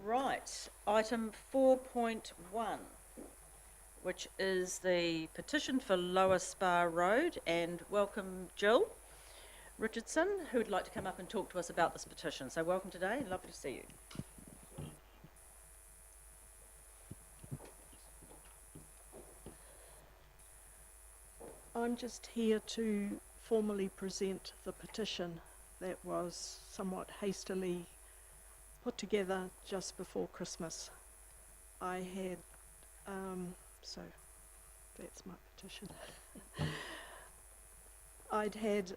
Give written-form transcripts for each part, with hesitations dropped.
Right, item 4.1, which is the petition for Lower Spa Road, and welcome Jill Richardson, who would like to come up and talk to us about this petition. So welcome today, lovely to see you. I'm just here to formally present the petition that was somewhat hastily put together just before Christmas. I had, so that's my petition. I'd had,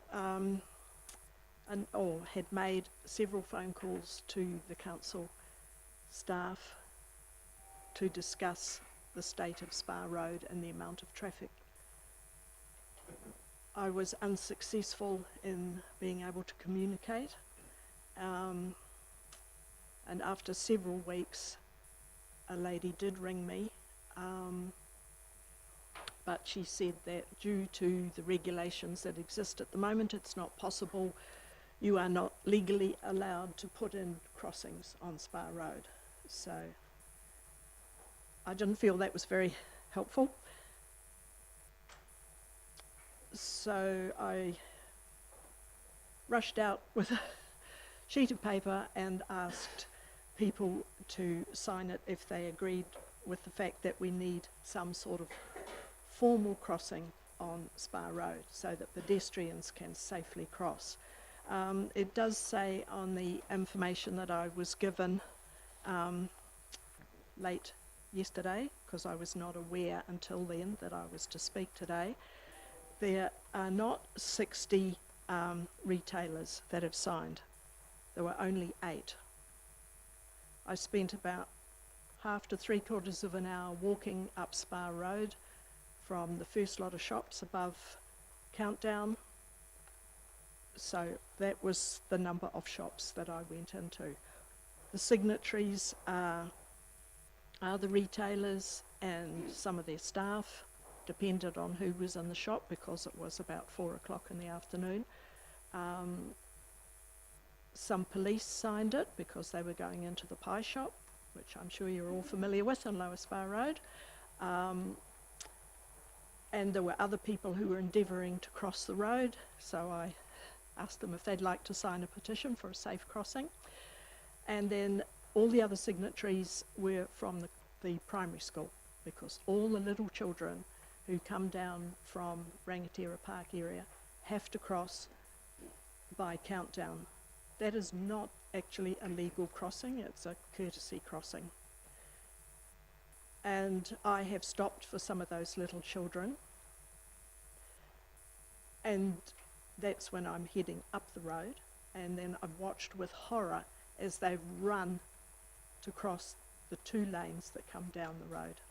had made several phone calls to the council staff to discuss the state of Spa Road and the amount of traffic. I was unsuccessful in being able to communicate, and after several weeks a lady did ring me, but she said that due to the regulations that exist at the moment, it's not possible. You are not legally allowed to put in crossings on Spa Road. So I didn't feel that was very helpful. So I rushed out with a sheet of paper and asked people to sign it if they agreed with the fact that we need some sort of formal crossing on Spa Road so that pedestrians can safely cross. It does say on the information that I was given late yesterday, because I was not aware until then that I was to speak today, there are not 60 retailers that have signed. There were only 8. I spent about half to 3/4 of an hour walking up Spa Road from the first lot of shops above Countdown. So that was the number of shops that I went into. The signatories are the retailers and some of their staff, depended on who was in the shop because it was about 4 o'clock in the afternoon. Some police signed it because they were going into the pie shop, which I'm sure you're all familiar with on Lower Spa Road. And there were other people who were endeavouring to cross the road, so I asked them if they'd like to sign a petition for a safe crossing. And then all the other signatories were from the primary school, because all the little children who come down from Rangatira Park area have to cross by Countdown. That is not actually a legal crossing, it's a courtesy crossing. And I have stopped for some of those little children, and that's when I'm heading up the road, and then I've watched with horror as they've run to cross the 2 lanes that come down the road.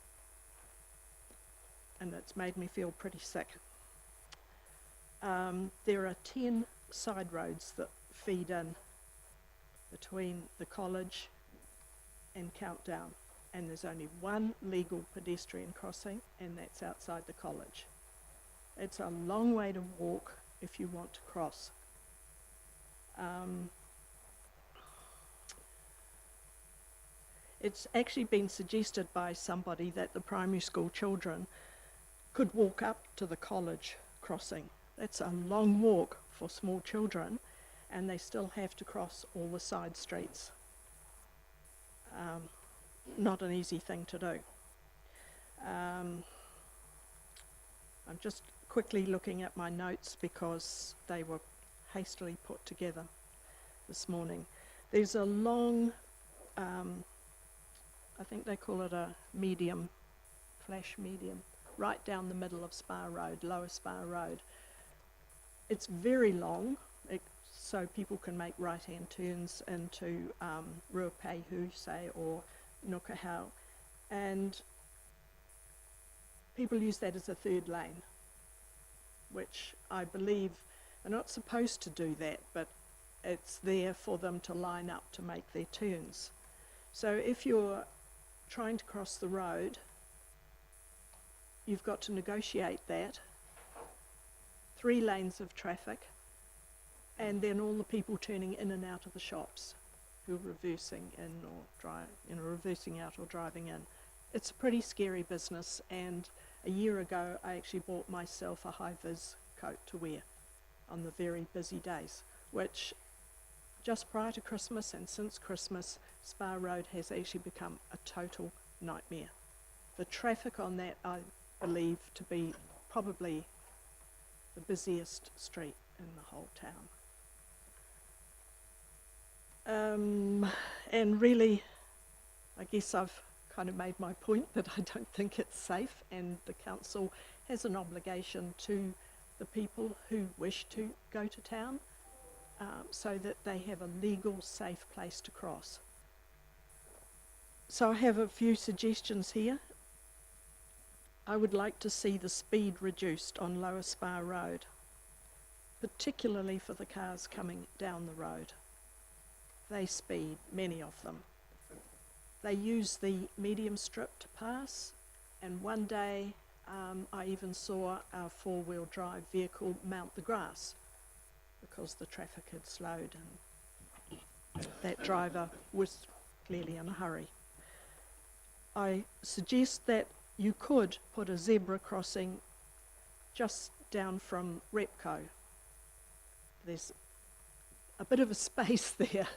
And it's made me feel pretty sick. There are 10 side roads that feed in between the college and Countdown, and there's only one legal pedestrian crossing, and that's outside the college. It's a long way to walk if you want to cross. It's actually been suggested by somebody that the primary school children could walk up to the college crossing. That's a long walk for small children, and they still have to cross all the side streets. Not an easy thing to do. I'm just quickly looking at my notes because they were hastily put together this morning. There's a long, I think they call it a medium, flash medium, right down the middle of Spa Road, Lower Spa Road. It's very long, so people can make right-hand turns into Ruapehu, say, or Nukahau, and people use that as a 3rd lane, which I believe they're not supposed to do that, but it's there for them to line up to make their turns. So if you're trying to cross the road, you've got to negotiate that, 3 lanes of traffic, and then all the people turning in and out of the shops. who are reversing in or reversing out or driving in. It's a pretty scary business, and a year ago I actually bought myself a high-vis coat to wear on the very busy days, which just prior to Christmas and since Christmas, Spa Road has actually become a total nightmare. The traffic on that I believe to be probably the busiest street in the whole town. And really, I guess I've kind of made my point that I don't think it's safe, and the council has an obligation to the people who wish to go to town so that they have a legal, safe place to cross. So I have a few suggestions here. I would like to see the speed reduced on Lower Spa Road, particularly for the cars coming down the road. They speed, many of them. They use the medium strip to pass, and one day I even saw a four-wheel drive vehicle mount the grass because the traffic had slowed and that driver was clearly in a hurry. I suggest that you could put a zebra crossing just down from Repco. There's a bit of a space there.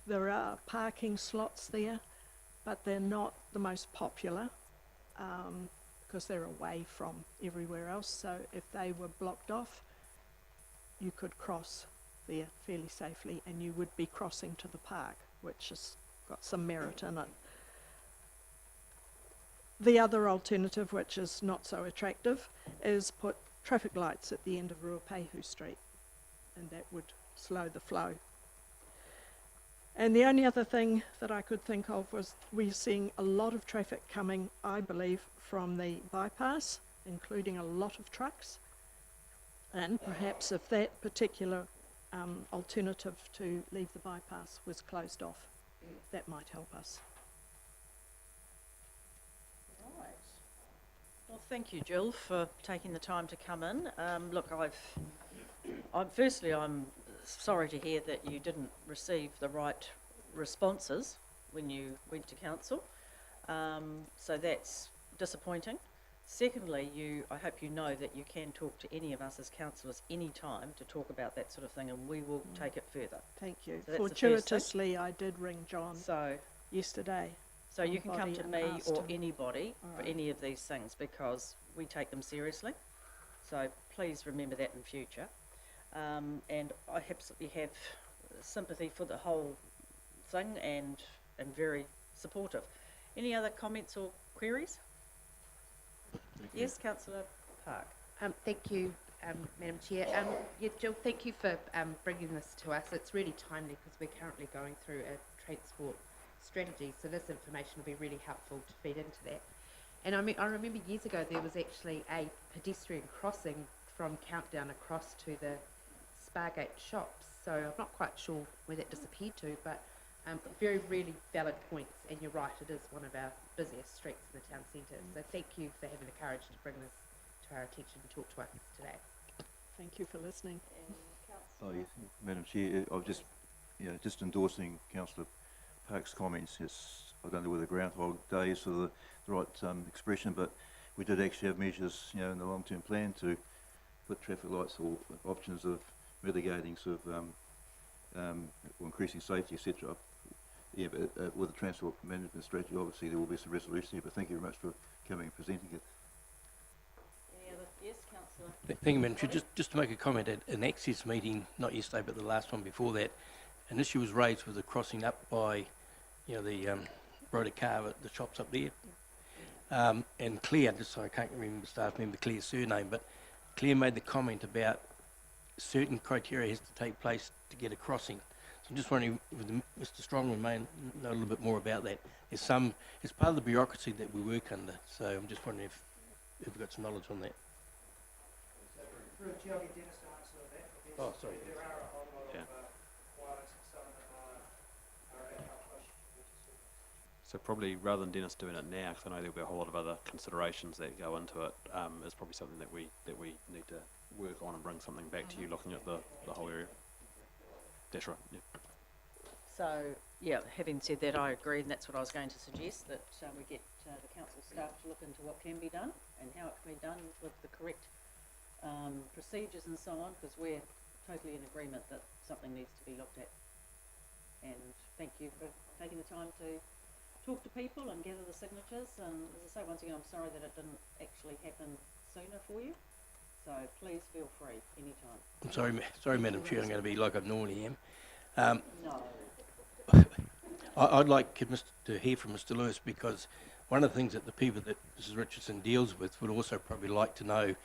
There are parking slots there, but they're not the most popular because they're away from everywhere else. So if they were blocked off, you could cross there fairly safely, and you would be crossing to the park, which has got some merit in it. The other alternative, which is not so attractive, is put traffic lights at the end of Ruapehu Street, and that would slow the flow. And the only other thing that I could think of was we're seeing a lot of traffic coming, I believe, from the bypass, including a lot of trucks. And perhaps if that particular alternative to leave the bypass was closed off, that might help us. Right. Well, thank you, Jill, for taking the time to come in. Look, I'm sorry to hear that you didn't receive the right responses when you went to council. So that's disappointing. Secondly, I hope you know that you can talk to any of us as councillors any time to talk about that sort of thing, and we will take it further. Thank you. So Fortuitously, I did ring John So yesterday. So you can come to me or him. anybody for Alright. any of these things, because we take them seriously. So please remember that in future. And I absolutely have sympathy for the whole thing and very supportive. Any other comments or queries? Yes, Councillor Park. Thank you, Madam Chair. Yeah, Jill, thank you for bringing this to us. It's really timely because we're currently going through a transport strategy, so this information will be really helpful to feed into that. And I remember years ago there was actually a pedestrian crossing from Countdown across to the Spargate shops, so I'm not quite sure where that disappeared to, but very, really valid points, and you're right, it is one of our busiest streets in the town centre, so thank you for having the courage to bring this to our attention and talk to us today. Thank you for listening. Oh, yes, Madam Chair, I've just endorsing Councillor Park's comments. Yes, I don't know whether Groundhog Day is the right expression, but we did actually have measures, in the long-term plan to put traffic lights or options of mitigating or increasing safety, etc. Yeah, but with the transport management strategy, obviously there will be some resolution here. But thank you very much for coming and presenting it. Any other? Yes, Councillor. Thank you, Madam Chair. Just to make a comment, at an Access meeting, not yesterday but the last one before that, an issue was raised with the crossing up by, the road car at the shops up there. And Claire, just so I can't remember staff member Claire's surname, but Claire made the comment about certain criteria has to take place to get a crossing. So I'm just wondering if Mr. Strongman may know a little bit more about that. It's part of the bureaucracy that we work under, so I'm just wondering if we've got some knowledge on that. Oh, sorry. There are a whole lot of requirements and some of them are at our push. So probably rather than Dennis doing it now, because I know there'll be a whole lot of other considerations that go into it, is probably something that we need to work on and bring something back to you, looking at the whole area. That's right. Yeah. So, yeah, having said that, I agree, and that's what I was going to suggest, that we get the council staff to look into what can be done and how it can be done with the correct procedures and so on, because we're totally in agreement that something needs to be looked at. And thank you for taking the time to talk to people and gather the signatures. And as I say, once again, I'm sorry that it didn't actually happen sooner for you. So please feel free anytime. I'm sorry, Madam Chair, I'm going to be like I normally am. No. I'd like to hear from Mr Lewis, because one of the things that the people that Mrs Richardson deals with would also probably like to know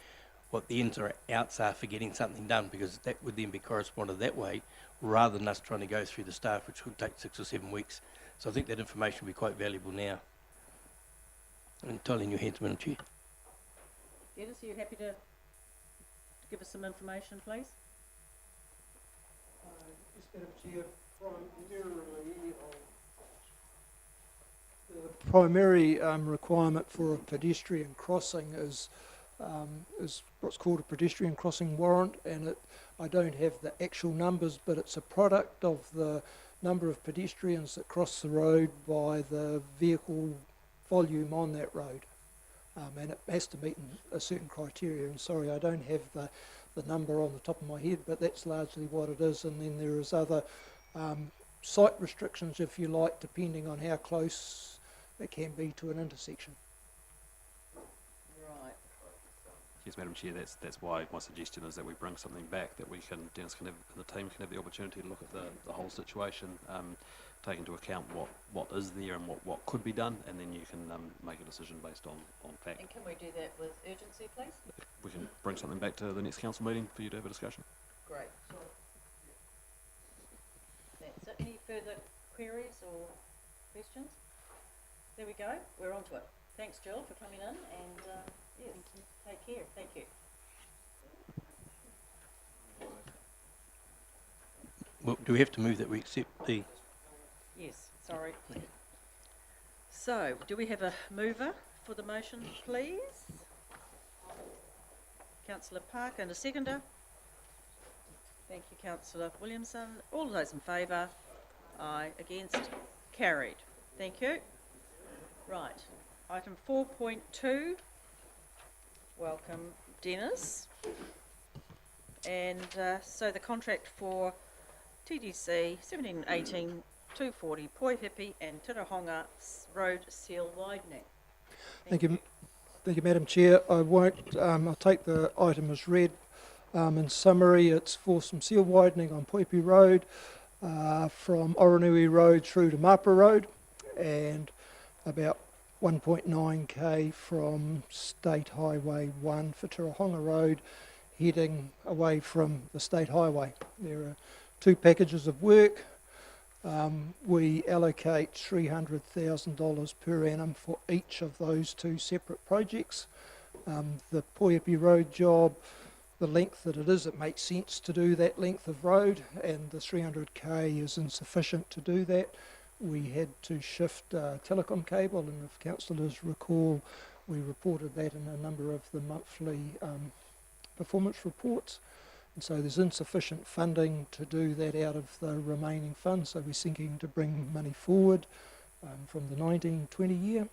what the ins or outs are for getting something done, because that would then be corresponded that way, rather than us trying to go through the staff, which would take 6 or 7 weeks. So I think that information would be quite valuable now. Entirely in your hands, Madam Chair. Dennis, are you happy to give us some information, please? Yes, Madam Chair, the primary requirement for a pedestrian crossing is what's called a pedestrian crossing warrant, and I don't have the actual numbers, but it's a product of the number of pedestrians that cross the road by the vehicle volume on that road. And it has to meet a certain criteria, and sorry, I don't have the number on the top of my head, but that's largely what it is. And then there is other site restrictions, if you like, depending on how close it can be to an intersection. Right. Yes, Madam Chair, that's why my suggestion is that we bring something back that Dennis can have, the team can have the opportunity to look at the whole situation, take into account what is there and what could be done, and then you can make a decision based on fact. And can we do that with urgency, please? We can bring something back to the next council meeting for you to have a discussion. Great. That's it. Any further queries or questions? There we go. We're on to it. Thanks, Jill, for coming in, and yes, take care. Thank you. Well, do we have to move that we accept the... Yes, sorry. So, do we have a mover for the motion, please? Councillor Park, and a seconder. Thank you, Councillor Williamson. All those in favour? Aye. Against? Carried. Thank you. Right. Item 4.2. Welcome, Dennis. And so the contract for TDC 1718-240 Poihipi and Tirahonga Road seal widening. Thank you, Madam Chair. I won't. I'll take the item as read. In summary, it's for some seal widening on Poihipi Road, from Oranui Road through to Mapa Road, and about 1.9k from State Highway 1 for Tirahonga Road, heading away from the State Highway. There are 2 packages of work. We allocate $300,000 per annum for each of those 2 separate projects. The Poihipi Road job, the length that it is, it makes sense to do that length of road, and the 300k is insufficient to do that. We had to shift telecom cable, and if councillors recall, we reported that in a number of the monthly performance reports. And so there's insufficient funding to do that out of the remaining funds, so we're seeking to bring money forward from the 1920 year.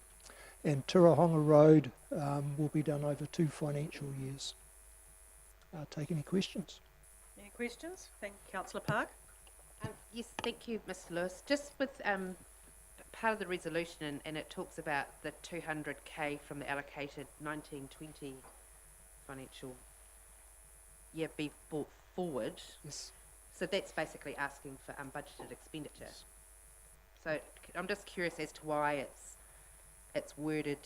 And Tirahonga Road will be done over 2 financial years. Take any questions? Any questions? Thank you, Councillor Park. Yes, thank you, Mr Lewis. Just with part of the resolution, and it talks about the 200k from the allocated 1920 financial year be brought forward. Yes. So that's basically asking for unbudgeted expenditure. Yes. So I'm just curious as to why it's worded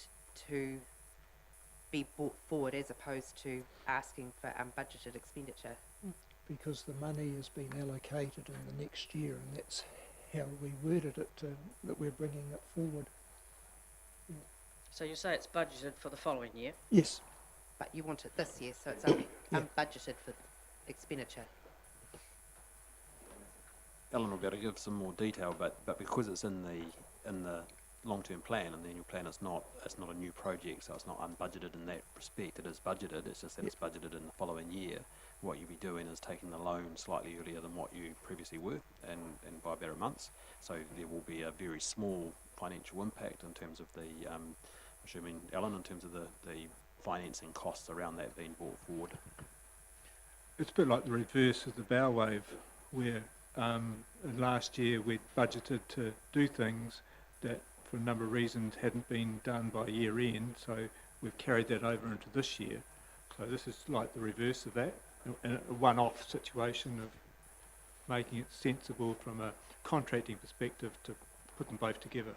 to be brought forward as opposed to asking for unbudgeted expenditure. Because the money has been allocated in the next year, and that's how we worded it, that we're bringing it forward. So you say it's budgeted for the following year? Yes. But you want it this year, so it's only Yeah. unbudgeted for expenditure. Ellen will be able to give some more detail, but because it's in the long-term plan, and the annual plan is not, it's not a new project, so it's not unbudgeted in that respect. It is budgeted, it's just that it's budgeted in the following year. What you'll be doing is taking the loan slightly earlier than what you previously were, and by about a month. So there will be a very small financial impact in terms of the, assuming, Alan, in terms of the financing costs around that being brought forward. It's a bit like the reverse of the bow wave, where last year we'd budgeted to do things that for a number of reasons hadn't been done by year end, so we've carried that over into this year. So this is like the reverse of that, a one-off situation of making it sensible from a contracting perspective to put them both together.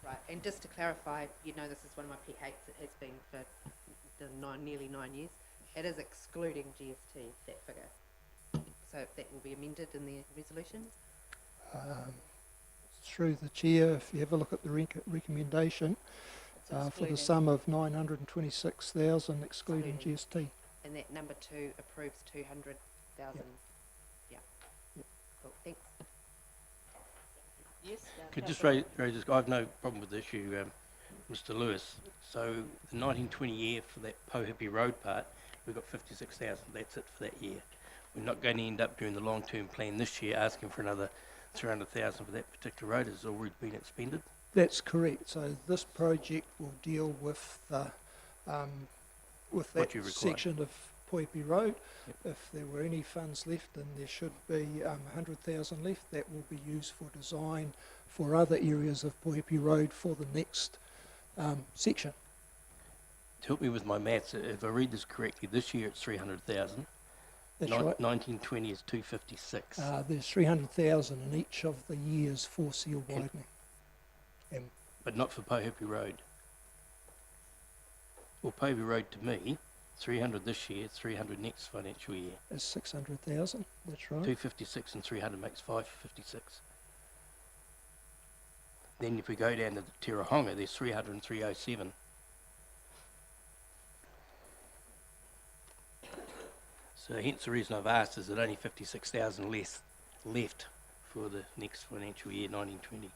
Right, and just to clarify, you know, this is one of my pet hates, it has been for nearly 9 years. It is excluding GST, that figure. So that will be amended in the resolution? Through the chair, if you have a look at the recommendation, It's for the excluding. sum of 926,000 excluding Excluding. GST. And that number 2 approves 200,000? Yeah. Cool, thanks. Yes? Could just Councillor. raise this, I've no problem with the issue, Mr Lewis. So the 1920 year for that Pouhipi Road part, we've got 56,000, that's it for that year. We're not going to end up doing the long-term plan this year, asking for another 300,000 for that particular road. It's already been expended. That's correct. So this project will deal with the with What that you require. section of Pouhipi Road. Yep. If there were any funds left, and there should be 100,000 left, that will be used for design for other areas of Pouhipi Road for the next section. To help me with my maths, if I read this correctly, this year it's 300,000. That's right. 1920 is 256. There's 300,000 in each of the years for seal widening. But not for Pouhipi Road. Well, Pouhipi Road to me, 300 this year, 300 next financial year. Is 600,000. That's right. 256 and 300 makes 556. Then if we go down to the Tirahonga, there's 300 and 307. So hence the reason I've asked is that only 56,000 less left for the next financial year, 1920.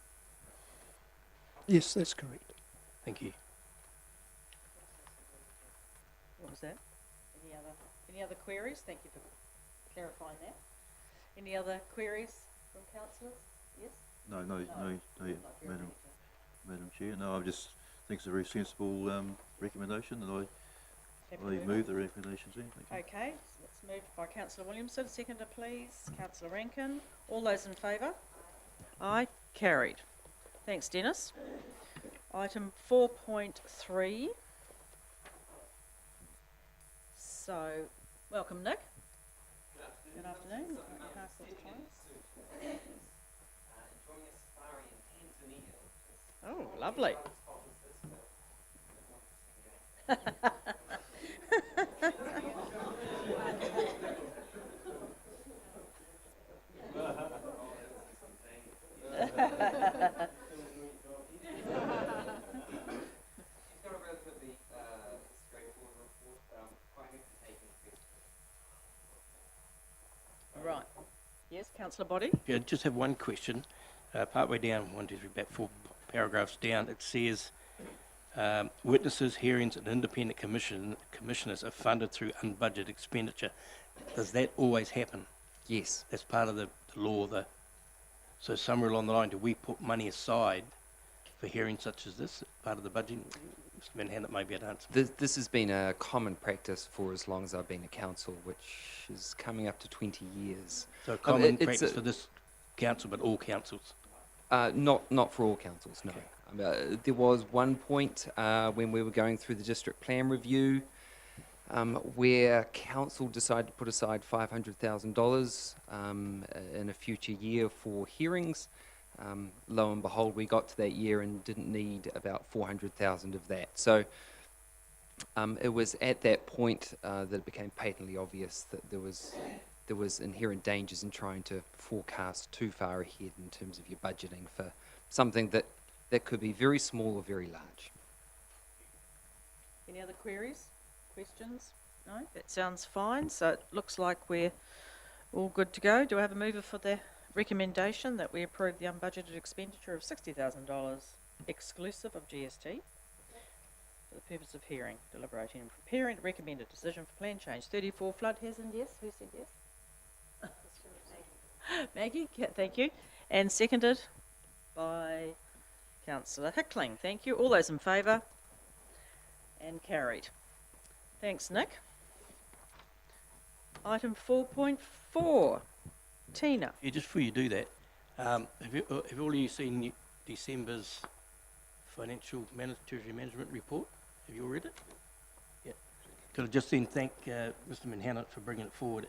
Yes, that's correct. Thank you. What was that? Any other queries? Thank you for clarifying that. Any other queries from councillors? Yes? No, Not very Madam, many. Madam Chair, no, I just think it's a very sensible recommendation, and Happy I to move the recommendations in. Thank you. Okay, so that's moved by councillor Williamson, seconder please, councillor Rankin. All those in favour? Aye, carried. Thanks, Dennis. Item 4.3. So, welcome, Nick. Good afternoon. Pass this time. Oh, lovely. Right. Yes, councillor Body? Yeah, just have one question. Partway down, 1, 2, 3, about 4 paragraphs down, it says witnesses, hearings and independent commissioners are funded through unbudgeted expenditure. Does that always happen? Yes. That's part of the law. So somewhere along the line, do we put money aside for hearings such as this, part of the budget? Mr Manhattan may be able to answer. This has been a common practice for as long as I've been a council, which is coming up to 20 years. So common it's practice for this council, but all councils? Not for all councils, no. Okay. There was one point when we were going through the district plan review where council decided to put aside $500,000 in a future year for hearings. Lo and behold, we got to that year and didn't need about 400,000 of that. So it was at that point that it became patently obvious that there was inherent dangers in trying to forecast too far ahead in terms of your budgeting for something that could be very small or very large. Any other queries, questions? No, that sounds fine. So it looks like we're all good to go. Do I have a mover for the recommendation that we approve the unbudgeted expenditure of $60,000 exclusive of GST for the purpose of hearing, deliberating and preparing to recommend a decision for plan change 34 flood hazard. Yes, who said yes? Maggie, thank you. And seconded by Councillor Hickling. Thank you. All those in favour? And carried. Thanks, Nick. Item 4.4. Tina. Yeah, just before you do that, have all of you seen December's financial treasury management report? Have you all read it? Yeah. Could I just then thank Mr. Manhattan for bringing it forward,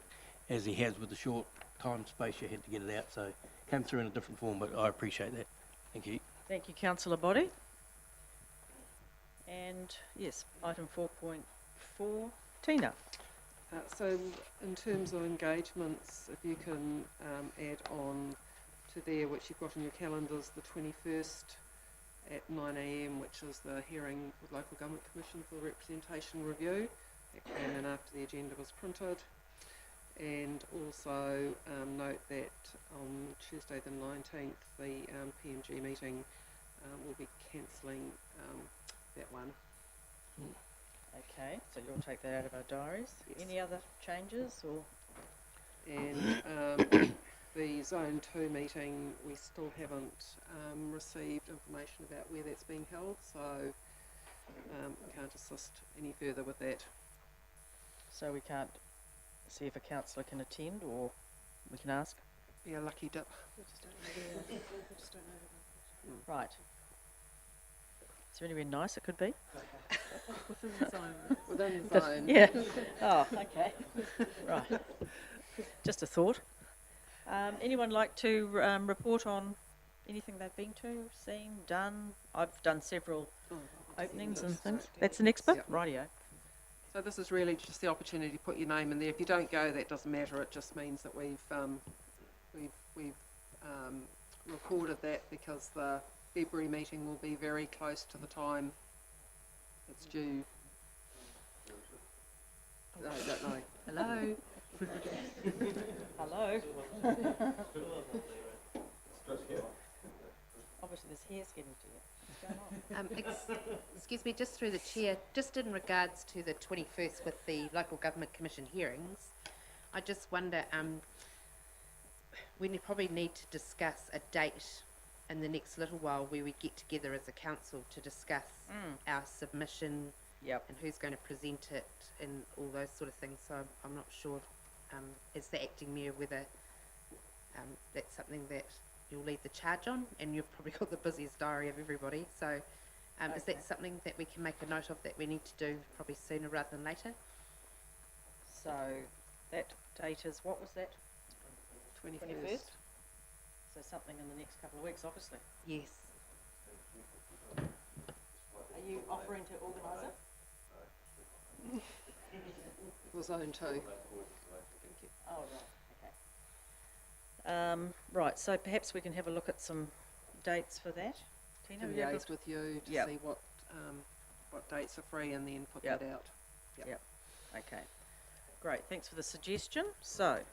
as he has with the short time space you had to get it out. So it came through in a different form, but I appreciate that. Thank you. Thank you, Councillor Body. And yes, item 4.4. Tina. So in terms of engagements, if you can add on to there, which you've got in your calendars, the 21st at 9 a.m, which is the hearing with Local Government Commission for the representation review. It came in after the agenda was printed. And also note that on Tuesday the 19th, the PMG meeting will be cancelling that one. Okay, so you'll take that out of our diaries. Yes. Any other changes or? And the Zone 2 meeting, we still haven't received information about where that's being held, so we can't assist any further with that. So we can't see if a councillor can attend, or we can ask? Be a lucky dip. Right. Is there anywhere nice it could be? Within the zone. Yeah. Oh, okay. Right. Just a thought. Anyone like to report on anything they've been to, seen, done? I've done several openings and things. That's the next bit? Yep. Rightio. So this is really just the opportunity to put your name in there. If you don't go, that doesn't matter. It just means that we've recorded that, because the February meeting will be very close to the time it's due. No, I don't know. Hello. Hello. Obviously there's hairs getting to you. What's going on? Excuse me, just through the chair, just in regards to the 21st with the Local Government Commission hearings, I just wonder, we probably need to discuss a date in the next little while where we get together as a council to discuss our submission. Yep. And who's going to present it and all those sort of things. So I'm not sure, as the acting mayor, whether that's something that you'll lead the charge on, and you've probably got the busiest diary of everybody. So is that something that we can make a note of that we need to do probably sooner rather than later? So that date is, what was that? 21st. So something in the next couple of weeks, obviously. Yes. Are you offering to organise it? For Zone 2. Thank you. Oh, right, okay. Right, so perhaps we can have a look at some dates for that. Tina, Can are you able liaise with you to Yep. see what dates are free, and then put Yep. that out. Yep. Okay, great, thanks for the suggestion. So,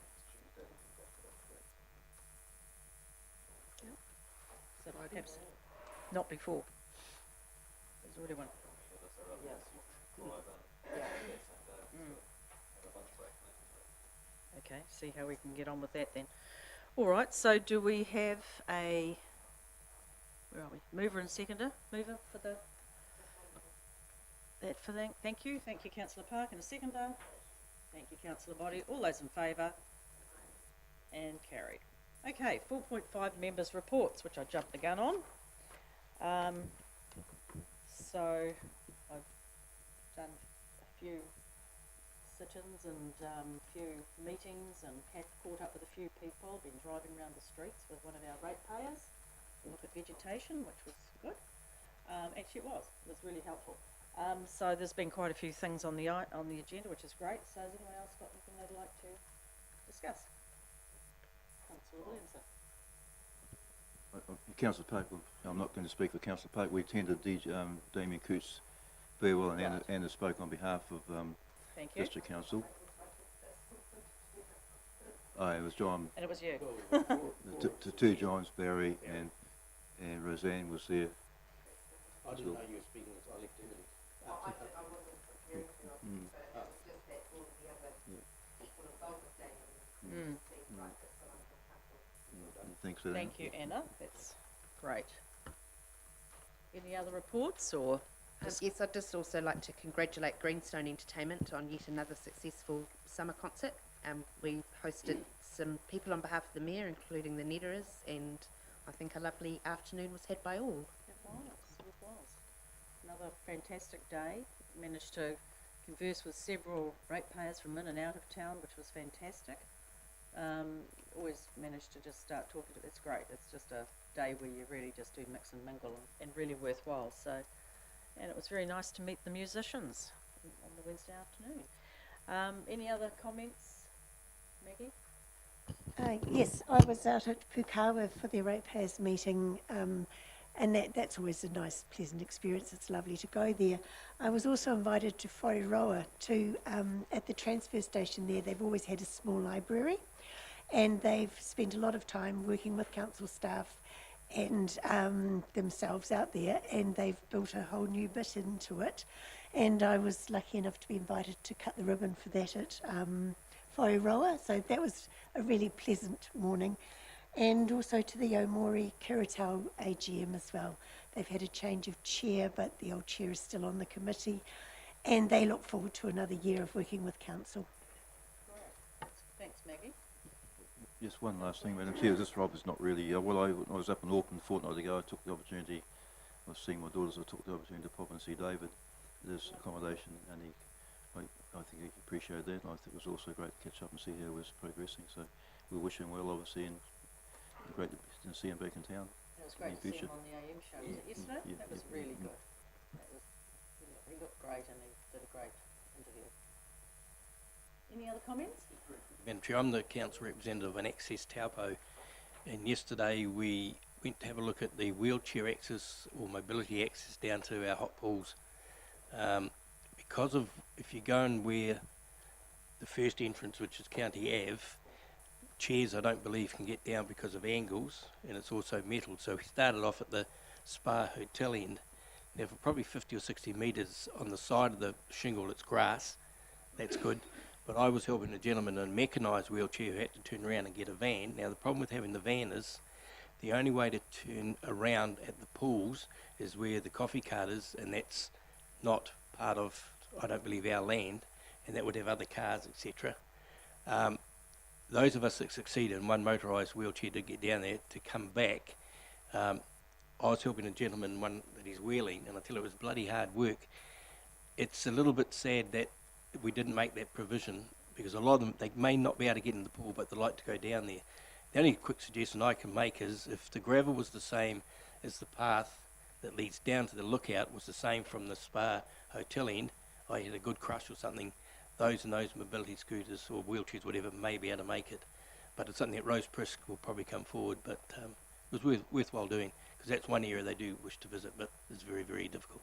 so perhaps not before. There's already one. Okay, see how we can get on with that then. All right, so do we have a, where are we, mover and seconder? Mover for the, that for that, thank you Councillor Park, and a seconder. Thank you Councillor Body. All those in favour? And carried. Okay, 4.5 members' reports, which I jumped the gun on. So I've done a few sit-ins and a few meetings, and had caught up with a few people, been driving around the streets with one of our ratepayers to look at vegetation, which was good. Actually it was really helpful. So there's been quite a few things on the agenda, which is great. So has anyone else got anything they'd like to discuss? Councillor Williamson. Councillor Pope, I'm not going to speak for Councillor Pope. We attended Damien Coote's farewell, and Right. Anna spoke on behalf of Thank you. District Council. It was John, And it was you. the two Johns, Barry and Roseanne was there. I didn't know you were speaking as I left early. I wasn't preparing for it, Mm. but it was just that all of the other sort of bulk statements Mm. seemed right, that's what I'm comfortable. Thanks for that. Thank you, Anna. That's great. Any other reports or? Yes, I'd just also like to congratulate Greenstone Entertainment on yet another successful summer concert. We hosted some people on behalf of the Mayor, including the Netterers, and I think a lovely afternoon was had by all. It was. Another fantastic day. Managed to converse with several ratepayers from in and out of town, which was fantastic. Always managed to just start talking to, it's great. It's just a day where you really just do mix and mingle and really worthwhile. So, and it was very nice to meet the musicians on the Wednesday afternoon. Any other comments, Maggie? Yes, I was out at Pukawa for the ratepayers meeting, and that's always a nice, pleasant experience. It's lovely to go there. I was also invited to Whairoa to, at the transfer station there, they've always had a small library, and they've spent a lot of time working with council staff and themselves out there, and they've built a whole new bit into it. And I was lucky enough to be invited to cut the ribbon for that at Whairoa, so that was a really pleasant morning. And also to the Omori Kiritau AGM as well. They've had a change of chair, but the old chair is still on the committee, and they look forward to another year of working with council. Thanks, Maggie. Just one last thing, Madam Chair. This Rob is not really, I was up in Auckland a fortnight ago. I took the opportunity, I was seeing my daughters, I took the opportunity to pop and see David, this accommodation, and I think he appreciated that, and I think it was also great to catch up and see how he was progressing. So we wish him well, obviously, and great to see him back in town. It was great to see him on the AM show. Was it yesterday? Yeah, That was yeah, really yeah. good. He looked great and he did a great interview. Any other comments? Madam Chair, I'm the council representative in Access Taupo, and yesterday we went to have a look at the wheelchair access or mobility access down to our hot pools. Because of, if you go and where the first entrance, which is County Ave, chairs I don't believe can get down because of angles, and it's also metal. So we started off at the Spa Hotel end. Now for probably 50 or 60 metres on the side of the shingle it's grass, that's good. But I was helping a gentleman in a mechanised wheelchair who had to turn around and get a van. Now the problem with having the van is the only way to turn around at the pools is where the coffee cart is, and that's not part of, I don't believe, our land, and that would have other cars, etc. Those of us that succeeded in one motorised wheelchair to get down there, to come back, I was helping a gentleman, one that he's wheeling, and I tell you, it was bloody hard work. It's a little bit sad that we didn't make that provision, because a lot of them, they may not be able to get in the pool, but they like to go down there. The only quick suggestion I can make is if the gravel was the same as the path that leads down to the lookout was the same from the Spa Hotel end, I had a good crush or something, those mobility scooters or wheelchairs, whatever, may be able to make it. But it's something that Rose Prisk will probably come forward, but it was worthwhile doing, because that's one area they do wish to visit, but it's very, very difficult.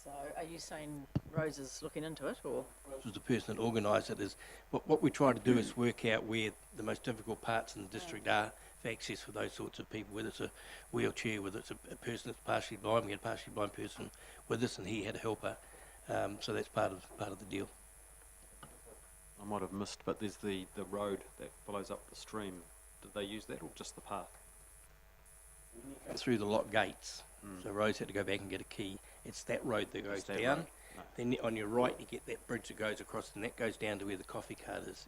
So are you saying Rose is looking into it, or? Rose was the person that organised it. Is what we try to do is work out where the most difficult parts in the district are for access for those sorts of people, whether it's a wheelchair, whether it's a person that's partially blind. We had a partially blind person with us, and he had a helper. So that's part of the deal. I might have missed, but there's the road that follows up the stream. Did they use that or just the path? Through the lock gates. So Rose had to go back and get a key. It's that road that goes that down. road. No. Then on your right, you get that bridge that goes across, and that goes down to where the coffee cart is.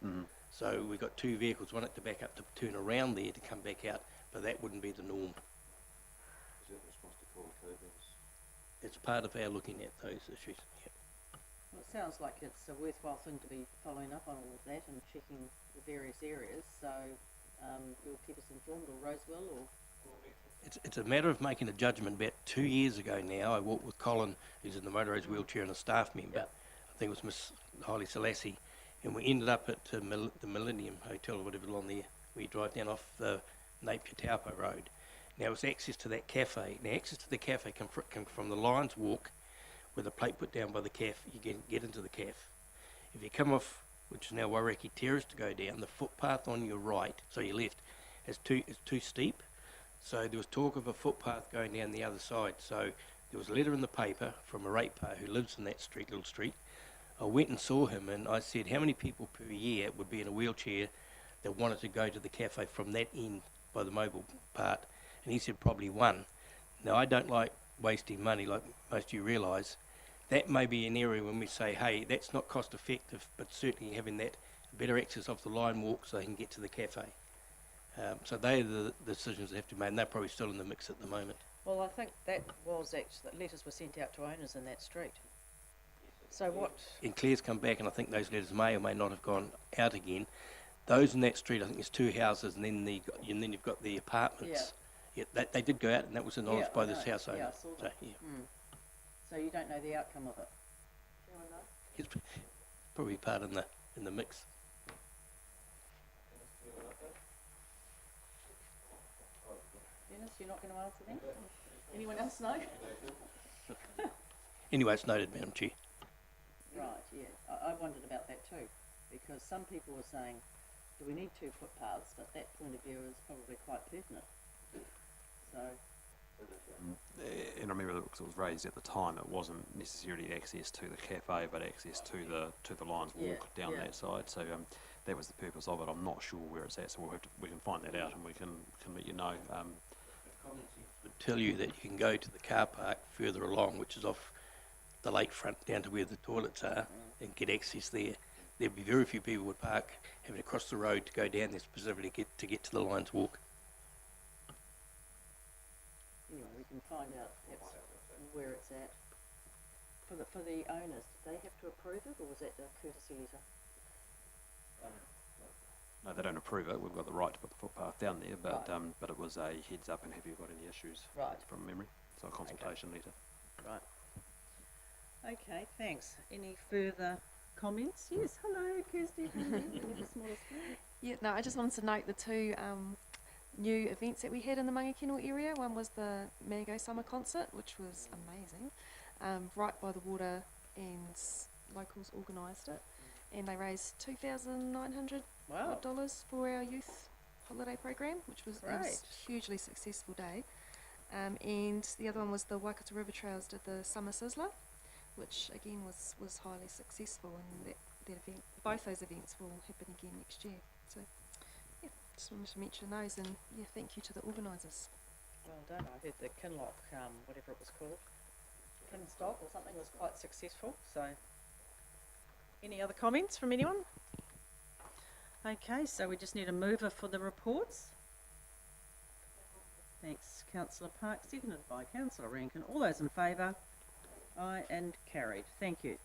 So we've got two vehicles, one at the back up to turn around there to come back out, but that wouldn't be the norm. Is that response to call code? It's part of our looking at those issues. Yep. Well, it sounds like it's a worthwhile thing to be following up on all of that and checking the various areas. So you'll keep us informed, or Rose will, or? It's a matter of making a judgment. About 2 years ago now, I walked with Colin, who's in the motorised wheelchair, and a staff member. Yep. I think it was Miss Haile Selassie, and we ended up at the Millennium Hotel or whatever along there. We drive down off the Napier Taupo Road. Now it's access to that cafe. Now access to the cafe can from the Lions Walk, with a plate put down by the cafe. You can get into the cafe. If you come off which is now Waraki Terrace to go down, the footpath on your right, so your left, is too steep. So there was talk of a footpath going down the other side. So there was a letter in the paper from a ratepayer who lives in that street, little street. I went and saw him and I said, how many people per year would be in a wheelchair that wanted to go to the cafe from that end by the mobile part? And he said probably one. Now, I don't like wasting money like most of you realise. That may be an area when we say, hey, that's not cost effective, but certainly having that better access off the line walk so they can get to the cafe. So they are the decisions that have to be made, and they're probably still in the mix at the moment. Well, I think that was actually, that letters were sent out to owners in that street. So what, And Claire's come back, and I think those letters may or may not have gone out again. Those in that street, I think there's 2 houses, and then you've got the apartments. Yeah, they did go out, and that was acknowledged by this house owner. Yeah, I saw So, that. yeah, So you don't know the outcome of it? Anyone know? it's probably part in the mix. Dennis, you're not going to answer them? Anyone else know? Anyway, it's noted, Madam Chair. Right, yeah. I wondered about that too, because some people were saying, do we need 2 footpaths? But that point of view is probably quite pertinent. So, And I remember that because it was raised at the time, it wasn't necessarily access to the cafe, but access to the Lions Walk down that side. So that was the purpose of it. I'm not sure where it's at, so we can find that out and we can let you know. Would tell you that you can go to the car park further along, which is off the lakefront down to where the toilets are, and get access there. There'd be very few people would park having to cross the road to go down there specifically to get to the Lions Walk. anyway, we can find out perhaps where it's at. For the owners, did they have to approve it, or was that a courtesy letter? No, they don't approve it. We've got the right to put the footpath down there, but Right. But it was a heads up and have you got any issues Right. from memory? So a consultation letter. Right. Okay, thanks. Any further comments? Yes, hello, Kirsty. You have the smallest one. Yeah, no, I just wanted to note the 2 new events that we had in the Mangakino area. One was the Mango Summer Concert, which was amazing, right by the water, and locals organised it, and they raised $2,900 Wow. for our youth holiday program, which was a Great. hugely successful day. And the other one was the Waikato River Trails did the Summer Sizzler, which again was highly successful, and that event, both those events will happen again next year. So yeah, just wanted to mention those, and yeah, thank you to the organisers. Well done. I heard the Kinloch, whatever it was called, Kinstock or something, was quite successful. So, any other comments from anyone? Okay, so we just need a mover for the reports. Thanks, Councillor Park, seconded by Councillor Rankin. All those in favour? Aye, and carried. Thank you.